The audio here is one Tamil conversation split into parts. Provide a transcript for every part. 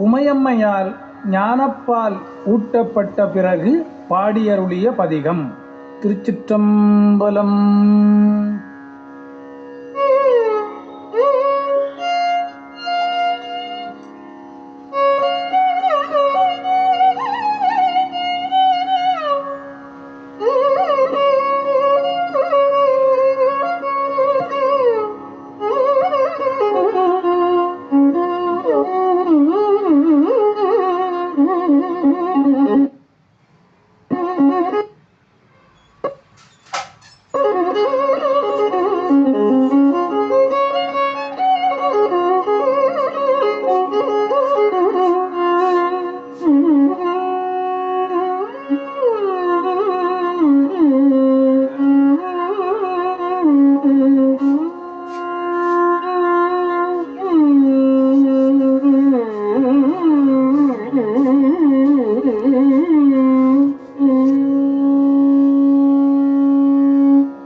உமையம்மையால் ஞானப்பால் ஊட்டப்பட்ட பிறகு பாடியருளிய பதிகம். திருச்சிற்றம்பலம்.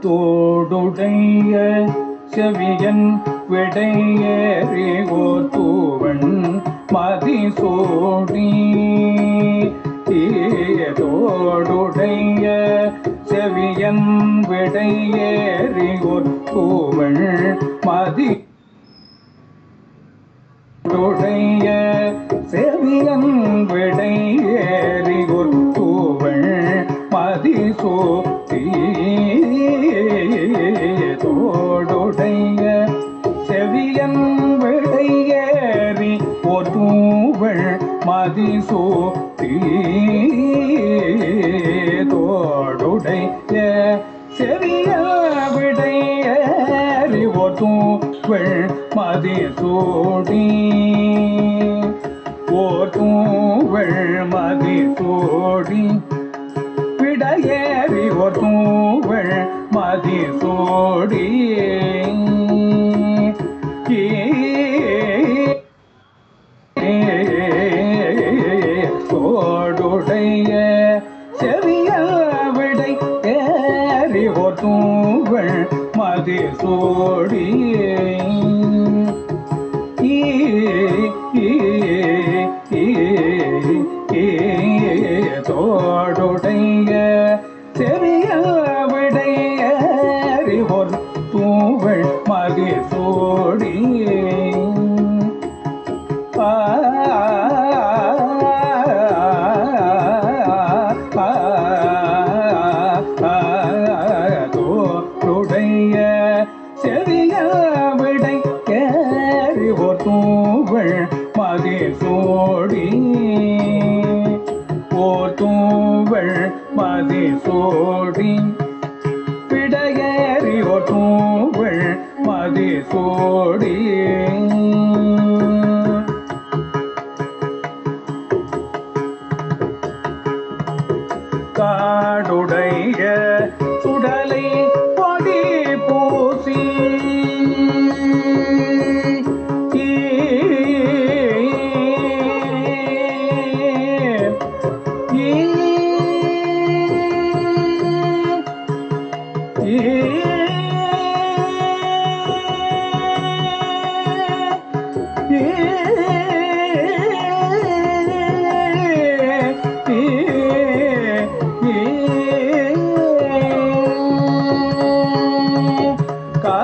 தோடுடைய செவியன் விடையேறி ஓர் தூவன் மதிசூடி. தோடுடைய செவியன் விடையேறி ஓர் தூவன் மதியுடைய செவியன் விடையேறி ஓர் தூவன் மதிசூடி. தோடுடைய செவியன் விடையேறி ஓர் தூவன் மதிசூடி. தோடுடைய செவியன் விடையேறி ஓர் தூவன் மதிசூடி. ஓர் தூவன் மதிசூடி விடையேறி ஓர் தூவன் மதிசூடி. தோடுடைய செவியன் விடையேறி ஓர் தூவன் மதிசூடி. தோடுடைய செவியன் விடையேறி ஓர் தூவன் மதிசூடி. தோடுடைய செவியன் விடையேறி ஓர் தூவன் மதிசூடி. ஓர் தூவன் மதிசூடி விடையேறி ஓர் தூவன் மதிசூடி. காடுடைய சுடலை பொடி பூசி.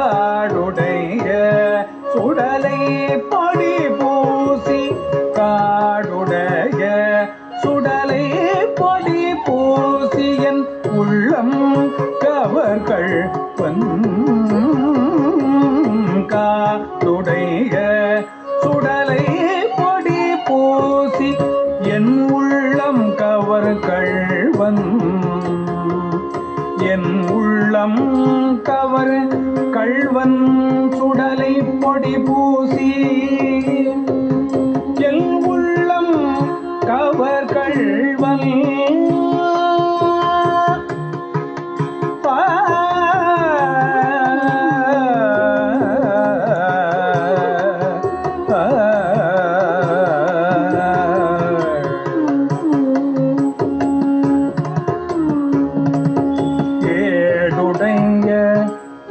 காடுடைய சுடலை பொடி பூசி. காடுடைய சுடலை பொடி பூசியன் உள்ளம் கவர்கள் காடுடைய சுடலை பொடி பூசி என் உள்ளம் கவர்கள் என் உள்ளம் கவர் கள்வன் சுடலை பொடி பூசி. என் உள்ளம் கவர் கள்வன்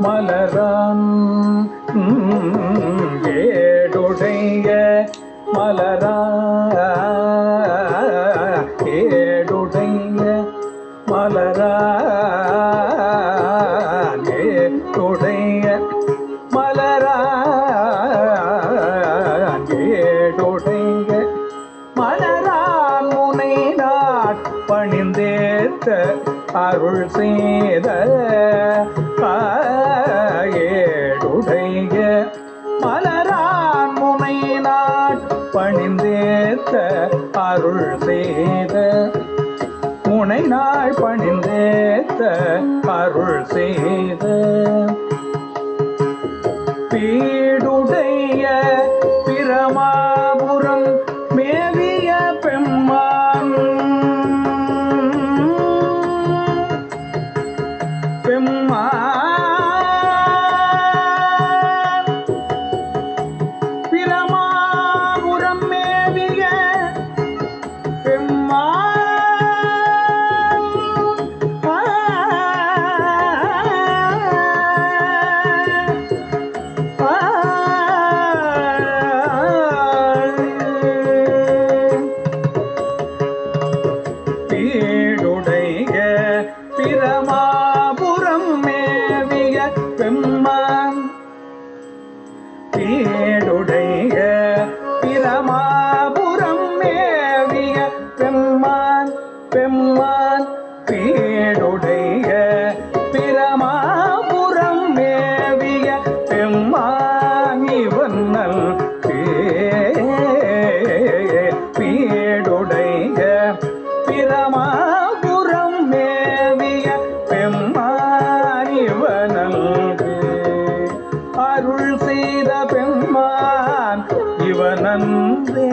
மலரான் ஏடுடைய மலரா ஏடுடைய மலரா ஏடுடைய மலரா ஏடுடைய மலரான் முனை பணிந்தேத்த அருள் செய்த ஏடுடைய மலரான் முனை பணிந்தேத்த அருள் செய்த முனை நாள் பணிந்தேத்த அருள் செய்த பீடுடைய பிரமாபுரம் மேவிய பெம்மான் பிரமாபுரம் மேவிய பெம்மான் பீடுடைய பிரமாபுரம் மேவிய பெம்மான் பீடுடைய பிரமாபுரம் மேவிய பெம்மான் பெம்மான் பீடுடைய பிரமாபுரம் மேவிய பெம்மான் இவன் நல் பீடுடைய பிரமாபுரம் மேவிய பெம்மான் இவனல் அருள் செய்த பெம்மான் இவனன்றே.